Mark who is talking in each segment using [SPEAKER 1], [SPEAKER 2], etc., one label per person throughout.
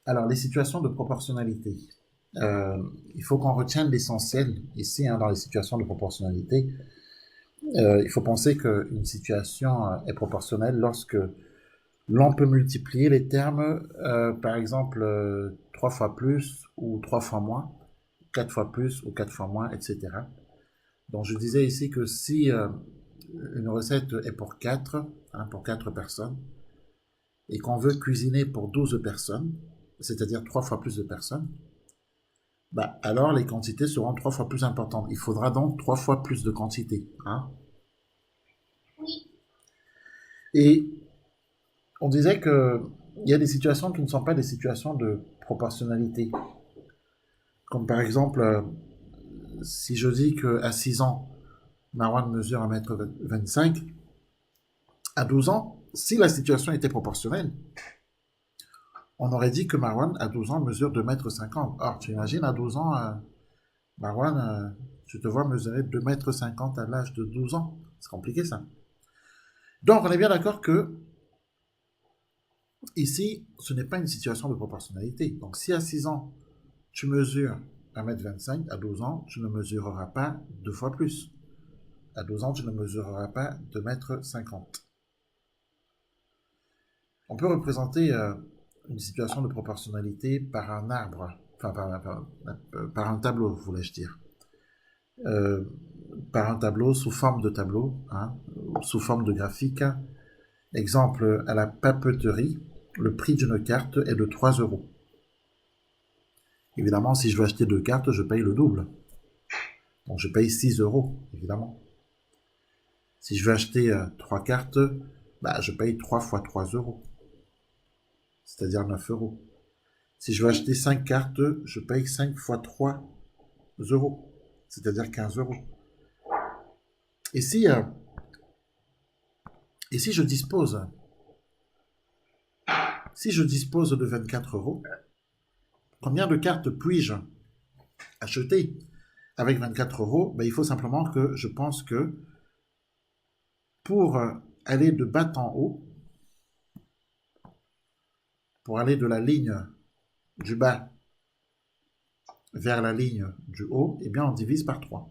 [SPEAKER 1] Alors, les situations de proportionnalité. Il faut qu'on retienne l'essentiel ici, hein, dans les situations de proportionnalité. Il faut penser qu'une situation est proportionnelle lorsque l'on peut multiplier les termes, par exemple, 3 fois plus ou 3 fois moins, 4 fois plus ou 4 fois moins, etc. Donc, je disais ici que si une recette est pour 4, hein, pour 4 personnes, et qu'on veut cuisiner pour 12 personnes, c'est-à-dire 3 fois plus de personnes, bah, alors les quantités seront 3 fois plus importantes. Il faudra donc 3 fois plus de quantité, hein.
[SPEAKER 2] Oui.
[SPEAKER 1] Et on disait que il y a des situations qui ne sont pas des situations de proportionnalité. Comme par exemple, si je dis qu'à 6 ans, Marwan mesure 1,25 m, à 12 ans, si la situation était proportionnelle, on aurait dit que Marwan, à 12 ans, mesure 2,50 m. Or, tu imagines, à 12 ans, Marwan, tu te vois mesurer 2,50 m à l'âge de 12 ans. C'est compliqué ça. Donc, on est bien d'accord que ici, ce n'est pas une situation de proportionnalité. Donc, si à 6 ans, tu mesures 1,25 m, à 12 ans, tu ne mesureras pas deux fois plus. À 12 ans, tu ne mesureras pas 2,50 m. On peut représenter une situation de proportionnalité par un arbre, enfin par un tableau, voulais-je dire. Euh, Par un tableau sous forme de tableau, hein, sous forme de graphique. Exemple, à la papeterie, le prix d'une carte est de 3 euros. Évidemment, si je veux acheter deux cartes, je paye le double. Donc je paye 6 euros, évidemment. Si je veux acheter trois cartes, bah, je paye 3 fois 3 euros, c'est-à-dire 9 euros. Si je veux acheter 5 cartes, je paye 5 fois 3 euros, c'est-à-dire 15 euros. Et si, euh, et si je dispose de 24 euros, combien de cartes puis-je acheter avec 24 euros? Ben, il faut simplement que je pense que pour aller de bas en haut, pour aller de la ligne du bas vers la ligne du haut, eh bien on divise par 3.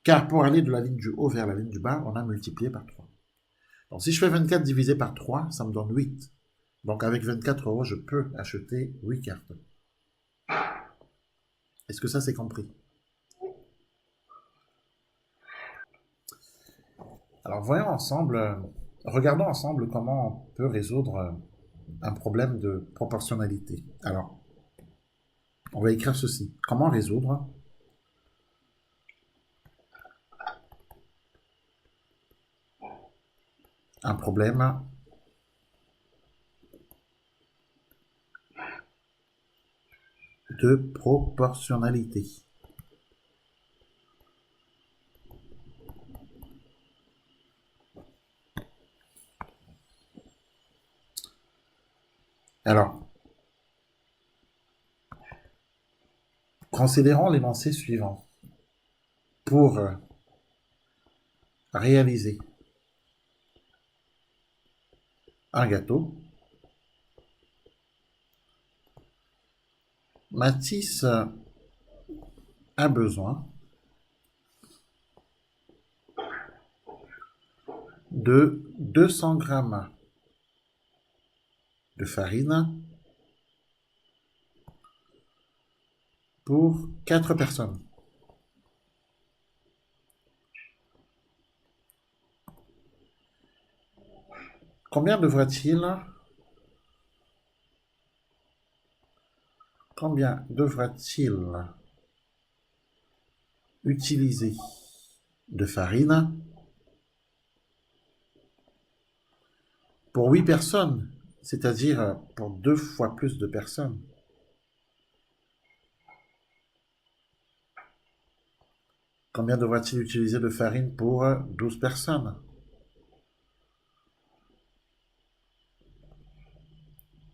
[SPEAKER 1] Car pour aller de la ligne du haut vers la ligne du bas, on a multiplié par 3. Donc si je fais 24 divisé par 3, ça me donne 8. Donc avec 24 euros, je peux acheter 8 cartes. Est-ce que ça c'est compris? Alors voyons ensemble, regardons ensemble comment on peut résoudre un problème de proportionnalité. Alors, on va écrire ceci. Comment résoudre un problème de proportionnalité? Alors, considérons l'énoncé suivant. Pour réaliser un gâteau, Mathis a besoin de 200 grammes de farine pour 4 personnes. Combien devra-t-il combien devra-t-il utiliser de farine pour 8 personnes, c'est-à-dire pour 2 fois plus de personnes? Combien devra-t-il utiliser de farine pour 12 personnes?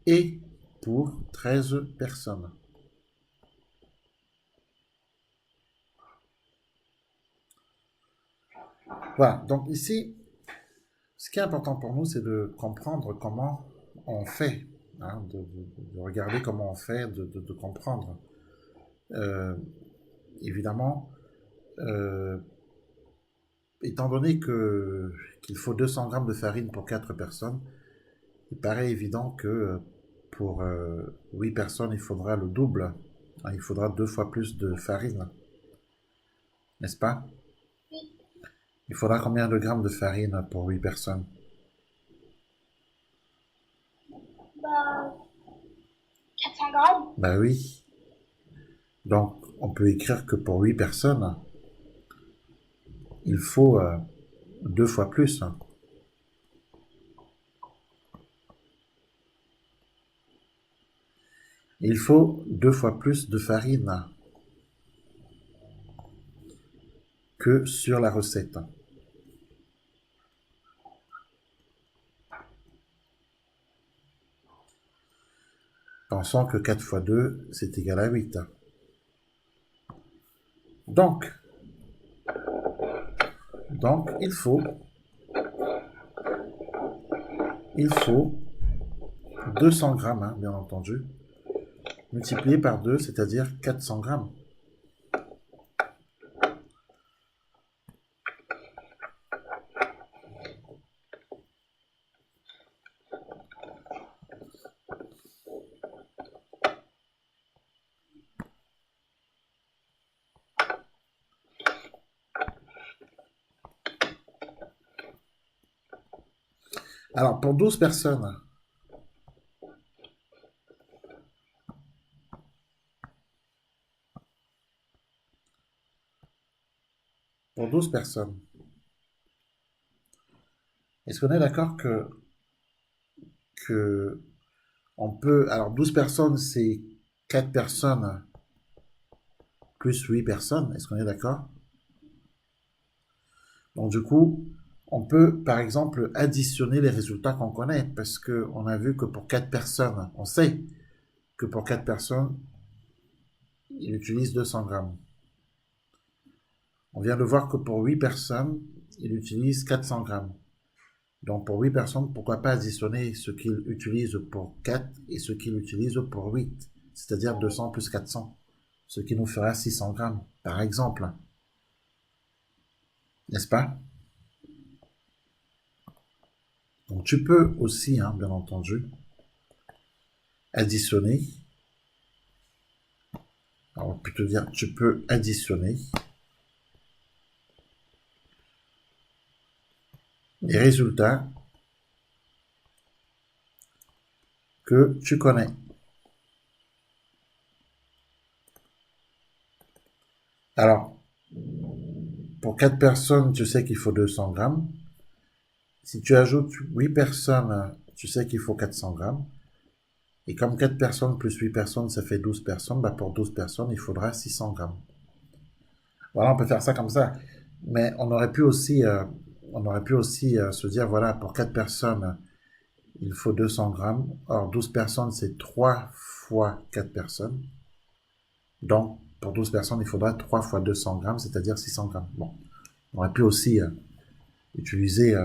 [SPEAKER 1] Et pour 13 personnes. Voilà, donc ici, ce qui est important pour nous, c'est de comprendre comment on fait hein, de regarder comment on fait, de comprendre. Euh, Évidemment, euh, étant donné qu'il faut 200 grammes de farine pour 4 personnes, il paraît évident que pour 8 personnes, il faudra le double. Hein, il faudra 2 fois plus de farine, n'est-ce pas?
[SPEAKER 2] Oui.
[SPEAKER 1] Il faudra combien de grammes de farine pour 8 personnes?
[SPEAKER 2] Bah, 400 grammes.
[SPEAKER 1] Bah oui. Donc, on peut écrire que pour 8 personnes, il faut 2 fois plus. Il faut 2 fois plus de farine que sur la recette. Pensons que 4 fois 2, c'est égal à 8. Donc, donc il faut 200 grammes, hein, bien entendu, multiplié par 2, c'est-à-dire 400 grammes. Alors, pour 12 personnes, est-ce qu'on est d'accord que on peut... Alors, 12 personnes, c'est 4 personnes plus 8 personnes, est-ce qu'on est d'accord? Donc, du coup, on peut, par exemple, additionner les résultats qu'on connaît, parce qu'on a vu que pour 4 personnes, on sait que pour 4 personnes, il utilise 200 grammes. On vient de voir que pour 8 personnes, il utilise 400 grammes. Donc pour 8 personnes, pourquoi pas additionner ce qu'il utilise pour 4 et ce qu'il utilise pour 8, c'est-à-dire 200 plus 400, ce qui nous fera 600 grammes, par exemple. N'est-ce pas? Donc tu peux aussi, hein, bien entendu, additionner. Alors, on peut te dire, tu peux additionner les résultats que tu connais. Alors, pour 4 personnes, tu sais qu'il faut 200 grammes. Si tu ajoutes 8 personnes, tu sais qu'il faut 400 grammes. Et comme 4 personnes plus 8 personnes, ça fait 12 personnes, bah pour 12 personnes, il faudra 600 grammes. Voilà, on peut faire ça comme ça. Mais on aurait pu aussi se dire, voilà, pour 4 personnes, il faut 200 grammes. Or, 12 personnes, c'est 3 fois 4 personnes. Donc, pour 12 personnes, il faudra 3 fois 200 grammes, c'est-à-dire 600 grammes. Bon, on aurait pu aussi utiliser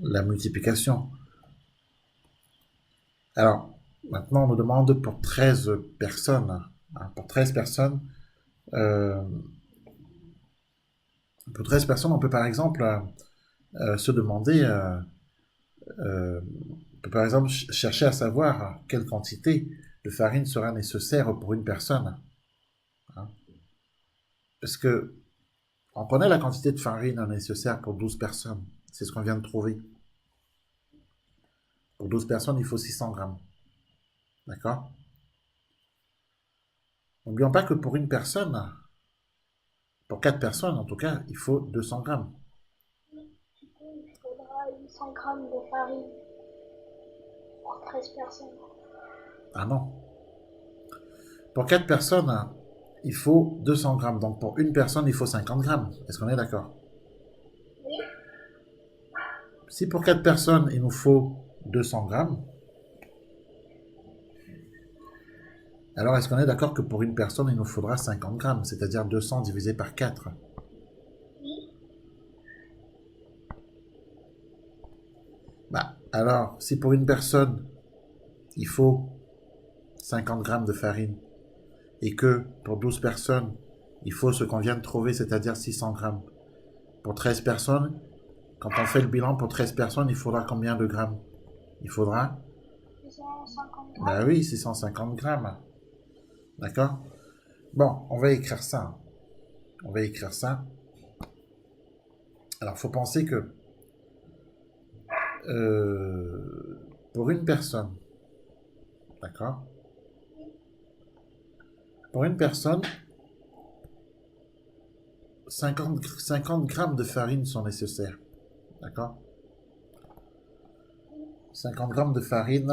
[SPEAKER 1] la multiplication. Alors, maintenant, on nous demande pour 13 personnes. Hein, pour 13 personnes, euh, on peut par exemple se demander, on peut par exemple chercher à savoir quelle quantité de farine sera nécessaire pour une personne. Hein. Parce que on connaît la quantité de farine nécessaire pour 12 personnes. C'est ce qu'on vient de trouver. Pour 12 personnes, il faut 600 grammes. D'accord? N'oublions pas que pour une personne, pour 4 personnes en tout cas, il faut 200 grammes.
[SPEAKER 2] Du coup, il faudra 800 grammes de farine pour 13 personnes.
[SPEAKER 1] Ah non. Pour 4 personnes, il faut 200 grammes. Donc pour une personne, il faut 50 grammes. Est-ce qu'on est d'accord?
[SPEAKER 2] Oui.
[SPEAKER 1] Si pour 4 personnes, il nous faut 200 grammes, alors est-ce qu'on est d'accord que pour une personne, il nous faudra 50 grammes, c'est-à-dire 200 divisé par 4?
[SPEAKER 2] Oui.
[SPEAKER 1] Bah, alors, si pour une personne, il faut 50 grammes de farine et que pour 12 personnes, il faut ce qu'on vient de trouver, c'est-à-dire 600 grammes. Pour 13 personnes, quand on fait le bilan pour 13 personnes, il faudra combien de grammes? Il faudra,
[SPEAKER 2] 250
[SPEAKER 1] bah
[SPEAKER 2] grammes.
[SPEAKER 1] oui, 650 grammes. D'accord? Bon, on va écrire ça. On va écrire ça. Alors, il faut penser que pour une personne, d'accord? Pour une personne, 50 grammes de farine sont nécessaires. D'accord? 50 grammes de farine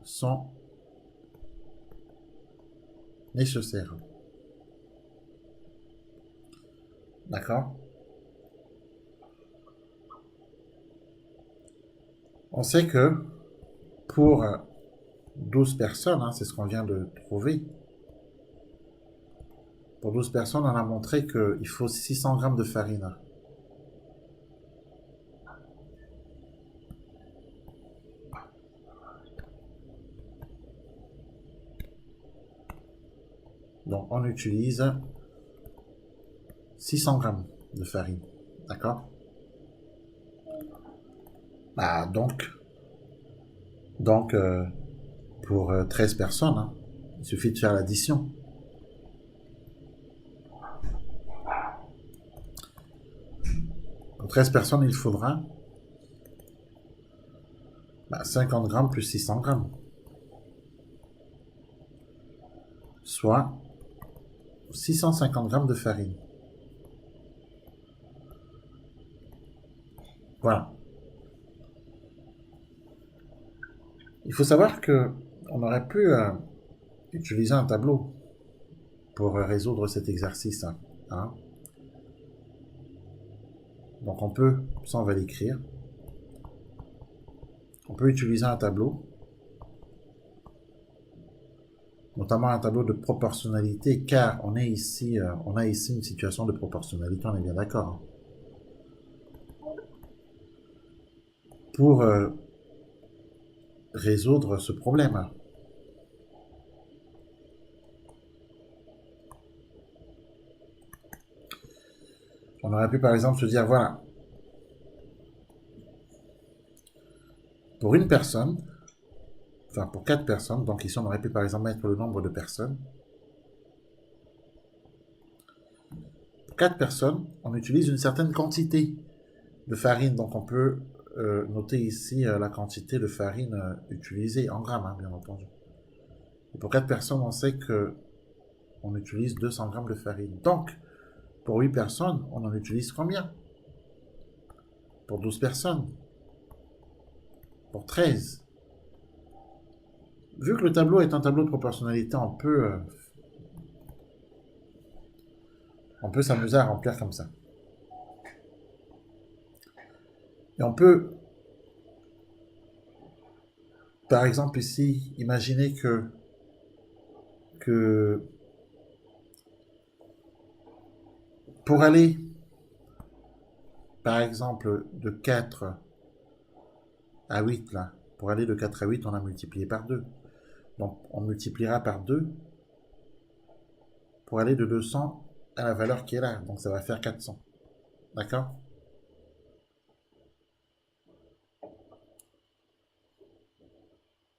[SPEAKER 1] sont nécessaires. D'accord? On sait que pour 12 personnes, hein, c'est ce qu'on vient de trouver, pour 12 personnes, on a montré qu'il faut 600 grammes de farine. Donc, on utilise 600 grammes de farine. D'accord? Bah, donc pour 13 personnes, hein, il suffit de faire l'addition. Pour 13 personnes, il faudra 50 grammes plus 600 grammes. Soit 650 grammes de farine. Voilà. Il faut savoir que on aurait pu utiliser un tableau pour résoudre cet exercice. Hein. Donc on peut, ça on va l'écrire, on peut utiliser un tableau, notamment un tableau de proportionnalité, car on a ici une situation de proportionnalité, on est bien d'accord. Hein. Pour résoudre ce problème. On aurait pu par exemple se dire, voilà, pour une personne, enfin pour 4 personnes, donc ici on aurait pu par exemple mettre le nombre de personnes. Pour 4 personnes, on utilise une certaine quantité de farine, donc on peut noter ici la quantité de farine utilisée en grammes, hein, bien entendu. Et pour 4 personnes, on sait que on utilise 200 grammes de farine. Donc, pour 8 personnes, on en utilise combien? Pour 12 personnes? Pour 13? Vu que le tableau est un tableau de proportionnalité, on peut s'amuser à remplir comme ça. Et on peut, par exemple ici, imaginer que pour aller, par exemple, de 4 à 8, là, pour aller de 4 à 8, on a multiplié par 2. Donc, on multipliera par 2 pour aller de 200 à la valeur qui est là. Donc, ça va faire 400. D'accord?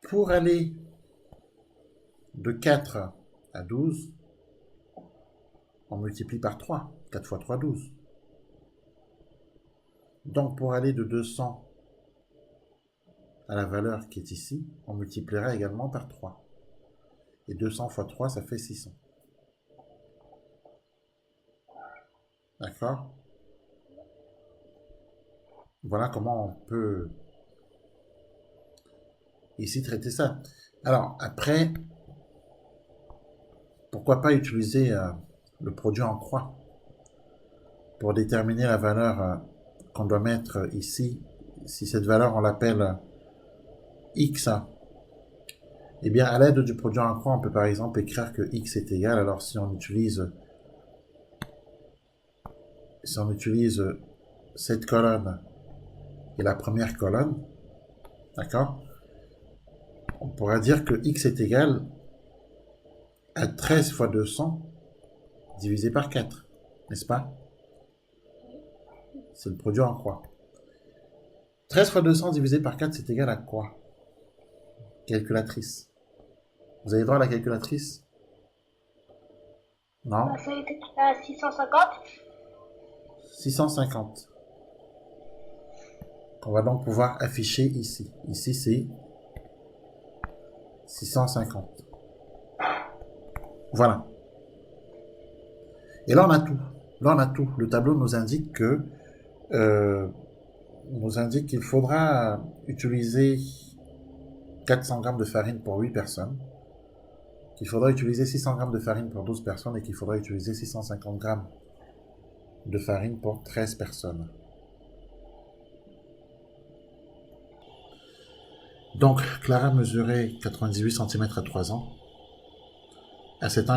[SPEAKER 1] Pour aller de 4 à 12, on multiplie par 3. 4 fois 3, 12. Donc, pour aller de 200 à la valeur qui est ici, on multipliera également par 3. Et 200 fois 3, ça fait 600. D'accord? Voilà comment on peut ici traiter ça. Alors, après, pourquoi pas utiliser le produit en croix pour déterminer la valeur qu'on doit mettre ici. Si cette valeur, on l'appelle x, eh bien, à l'aide du produit en croix, on peut par exemple écrire que x est égal. Alors, si on utilise cette colonne est la première colonne, d'accord? On pourra dire que x est égal à 13 fois 200 divisé par 4, n'est-ce pas? C'est le produit en croix. 13 fois 200 divisé par 4, c'est égal à quoi? Calculatrice. Vous avez droit à la calculatrice? Non?
[SPEAKER 2] Bah, ça a été à 650.
[SPEAKER 1] 650. On va donc pouvoir afficher ici. Ici, c'est 650. Voilà. Et là, on a tout. Là, on a tout. Le tableau nous indique que qu'il faudra utiliser 400 grammes de farine pour 8 personnes, qu'il faudra utiliser 600 grammes de farine pour 12 personnes et qu'il faudra utiliser 650 grammes de farine pour 13 personnes. Donc, Clara mesurait 98 cm à 3 ans. À 7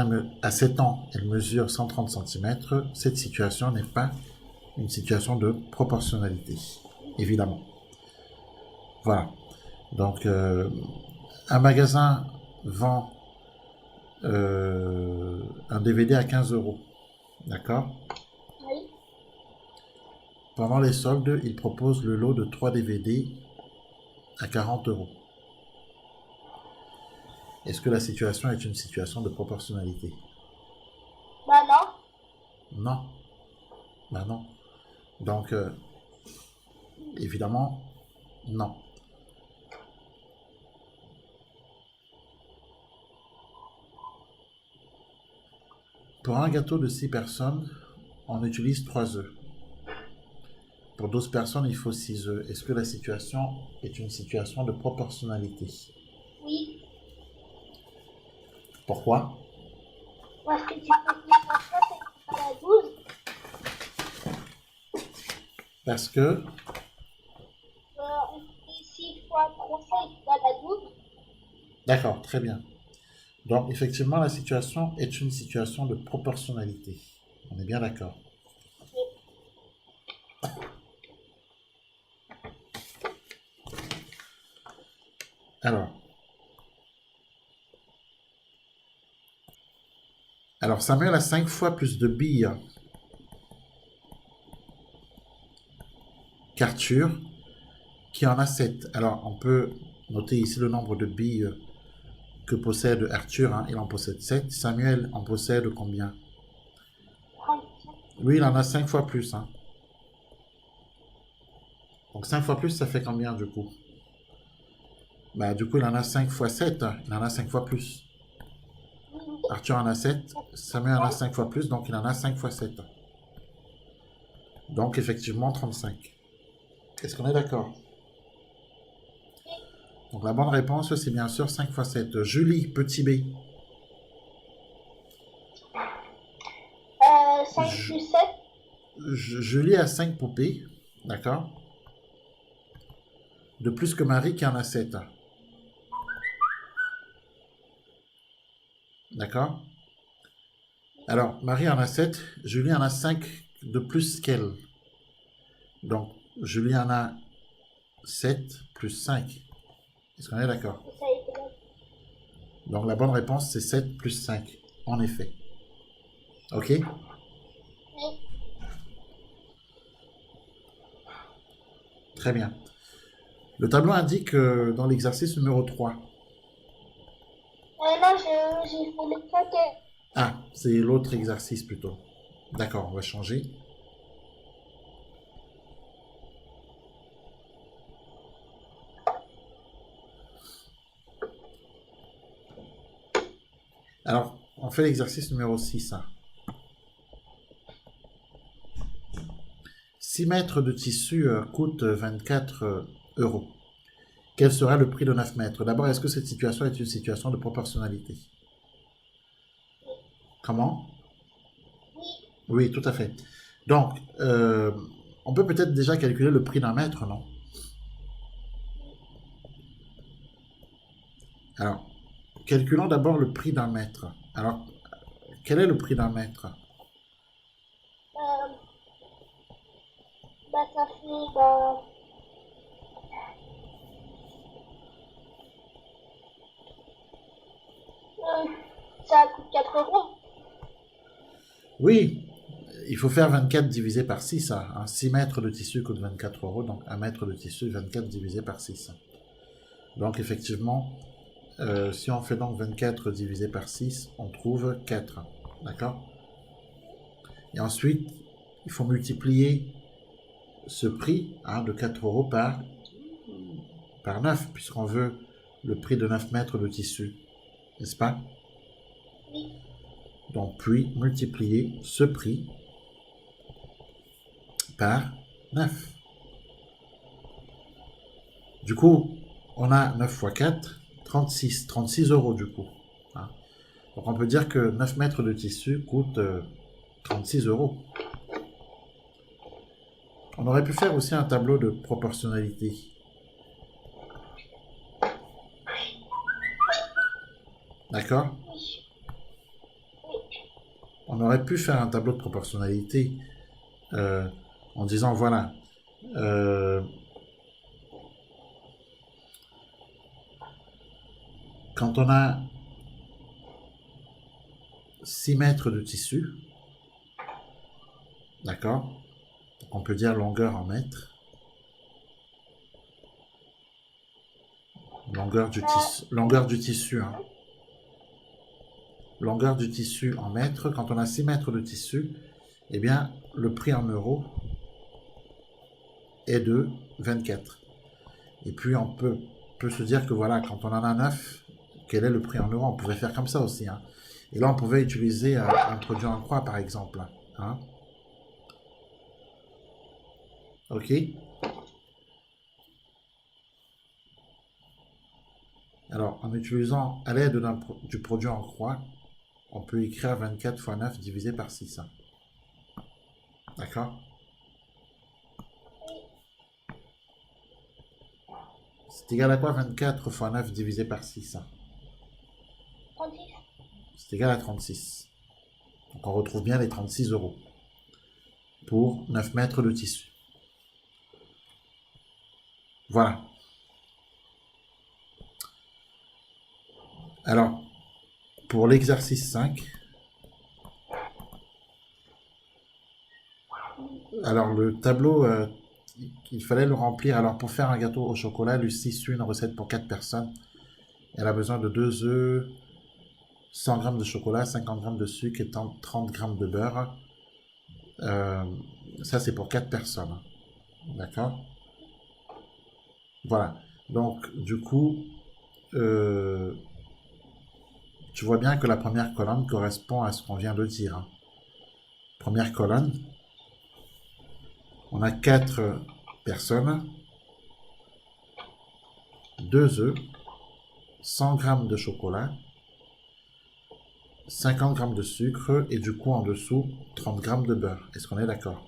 [SPEAKER 1] ans, elle mesure 130 cm. Cette situation n'est pas une situation de proportionnalité, évidemment. Voilà. Donc, un magasin vend un DVD à 15 euros. D'accord?
[SPEAKER 2] Oui.
[SPEAKER 1] Pendant les soldes, il propose le lot de 3 DVD à 40 euros. Est-ce que la situation est une situation de proportionnalité?
[SPEAKER 2] Bah non.
[SPEAKER 1] Non. Ben non. Donc, évidemment, non. Pour un gâteau de 6 personnes, on utilise 3 œufs. Pour 12 personnes, il faut 6 œufs. Est-ce que la situation est une situation de proportionnalité?
[SPEAKER 2] Oui.
[SPEAKER 1] Pourquoi?
[SPEAKER 2] Parce que tu peux faire ça, c'est à la 12.
[SPEAKER 1] Parce que,
[SPEAKER 2] On fait 6 fois 3, c'est égal à 12.
[SPEAKER 1] d'accord, très bien. Donc, effectivement, la situation est une situation de proportionnalité. On est bien d'accord. Alors, Samuel a 5 fois plus de billes qu'Arthur, qui en a 7. Alors, on peut noter ici le nombre de billes que possède Arthur. Hein. Il en possède 7. Samuel en possède combien?
[SPEAKER 2] 35.
[SPEAKER 1] Lui, il en a 5 fois plus. Hein. Donc, 5 fois plus, ça fait combien du coup? Bah, du coup, il en a 5 fois 7. Il en a 5 fois plus. Arthur en a 7. Samuel en a 5 fois plus. Donc, il en a 5 fois 7. Donc, effectivement, 35. Est-ce qu'on est d'accord? Donc, la bonne réponse, c'est bien sûr 5 fois 7. Julie, petit b.
[SPEAKER 2] 5 plus 7.
[SPEAKER 1] Julie a 5 poupées. D'accord? De plus que Marie qui en a 7. D'accord? Alors, Marie en a 7. Julie en a 5 de plus qu'elle. Donc, Julie en a 7 plus 5. Est-ce qu'on est d'accord? Donc, la bonne réponse, c'est 7 plus 5. En effet. OK?
[SPEAKER 2] Oui.
[SPEAKER 1] Très bien. Le tableau indique dans l'exercice numéro 3.
[SPEAKER 2] Non, j'ai fait le paquet.
[SPEAKER 1] Ah, c'est l'autre exercice plutôt. D'accord, on va changer. Alors, on fait l'exercice numéro 6. 6 mètres de tissu coûtent 24 euros. Quel sera le prix de 9 mètres? D'abord, est-ce que cette situation est une situation de proportionnalité? Comment? Oui, tout à fait. Donc, on peut peut-être déjà calculer le prix d'un mètre, non? Alors, calculons d'abord le prix d'un mètre. Alors, quel est le prix d'un mètre?
[SPEAKER 2] Bah, ça fait, bah, euh, ça coûte 4 euros.
[SPEAKER 1] Oui, il faut faire 24 divisé par 6. Hein. 6 mètres de tissu coûte 24 euros, donc 1 mètre de tissu, 24 divisé par 6. Donc effectivement, si on fait donc 24 divisé par 6, on trouve 4. D'accord? Et ensuite, il faut multiplier ce prix de 4 euros par 9, puisqu'on veut le prix de 9 mètres de tissu. N'est-ce pas?
[SPEAKER 2] Oui.
[SPEAKER 1] Donc, puis multiplier ce prix par 9. Du coup, on a 9 fois 4, 36 euros du coup. Hein. Donc on peut dire que 9 mètres de tissu coûte 36 euros. On aurait pu faire aussi un tableau de proportionnalité. D'accord?
[SPEAKER 2] Oui.
[SPEAKER 1] On aurait pu faire un tableau de proportionnalité euh, en disant voilà, euh, quand on a 6 mètres de tissu, d'accord? On peut dire longueur en mètres. Longueur du tissu, hein. Longueur du tissu en mètres. Quand on a 6 mètres de tissu, eh bien, le prix en euros est de 24. Et puis, on peut se dire que voilà, quand on en a 9, quel est le prix en euros? On pouvait faire comme ça aussi. Hein. Et là, on pouvait utiliser un produit en croix, par exemple. Hein. OK? Alors, en utilisant à l'aide du produit en croix, on peut écrire 24 fois 9 divisé par 6. Hein. D'accord? C'est égal à quoi 24 fois 9 divisé par 6?
[SPEAKER 2] 36.
[SPEAKER 1] C'est égal à 36. Donc on retrouve bien les 36 euros pour 9 mètres de tissu. Voilà. Alors, pour l'exercice 5, alors le tableau, il fallait le remplir. Alors pour faire un gâteau au chocolat, Lucie suit une recette pour 4 personnes. Elle a besoin de 2 œufs, 100 g de chocolat, 50 g de sucre et 30 g de beurre. Euh, Ça, c'est pour 4 personnes. D'accord? Voilà. Donc, du coup, euh, tu vois bien que la première colonne correspond à ce qu'on vient de dire. Hein. Première colonne, on a 4 personnes, 2 œufs, 100 g de chocolat, 50 g de sucre et du coup en dessous 30 g de beurre. Est-ce qu'on est d'accord?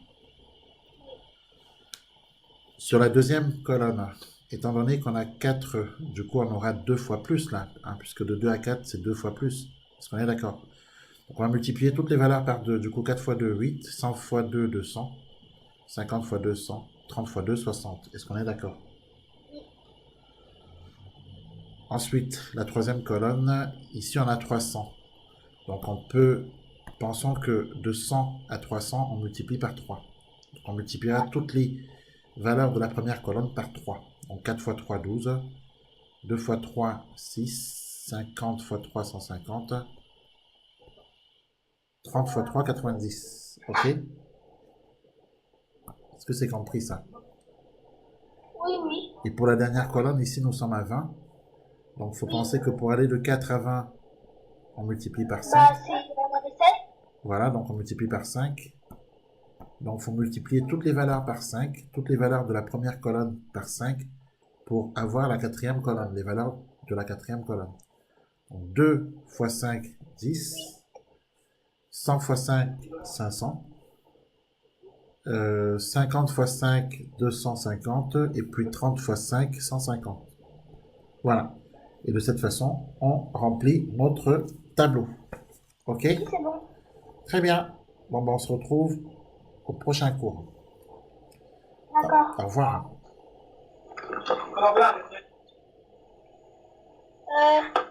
[SPEAKER 1] Sur la deuxième colonne, étant donné qu'on a 4, du coup on aura 2 fois plus là, hein, puisque de 2 à 4 c'est 2 fois plus. Est-ce qu'on est d'accord? Donc on va multiplier toutes les valeurs par 2. Du coup 4 fois 2, 8, 100 fois 2, 200, 50 fois 2, 100, 30 fois 2, 60. Est-ce qu'on est d'accord? Ensuite, la troisième colonne, ici on a 300. Donc pensons que de 100 à 300, on multiplie par 3. Donc on multipliera toutes les valeurs de la première colonne par 3. Donc 4 fois 3, 12. 2 fois 3, 6. 50 fois 3, 150. 30 fois 3, 90. Ok? Est-ce que c'est compris ça?
[SPEAKER 2] Oui, oui.
[SPEAKER 1] Et pour la dernière colonne, ici nous sommes à 20. Donc il faut
[SPEAKER 2] Oui.
[SPEAKER 1] penser que pour aller de 4 à 20, on multiplie par 5.
[SPEAKER 2] Bah, c'est la recette.
[SPEAKER 1] Voilà, donc on multiplie par 5. Donc il faut multiplier toutes les valeurs par 5, toutes les valeurs de la première colonne par 5 pour avoir la quatrième colonne, les valeurs de la quatrième colonne. Donc 2 fois 5, 10. 100 fois 5, 500. 50 fois 5, 250. Et puis 30 fois 5, 150. Voilà. Et de cette façon, on remplit notre tableau. OK?
[SPEAKER 2] Oui, c'est bon.
[SPEAKER 1] Très bien. Bon, ben, on se retrouve au prochain cours. Au revoir.
[SPEAKER 2] Euh,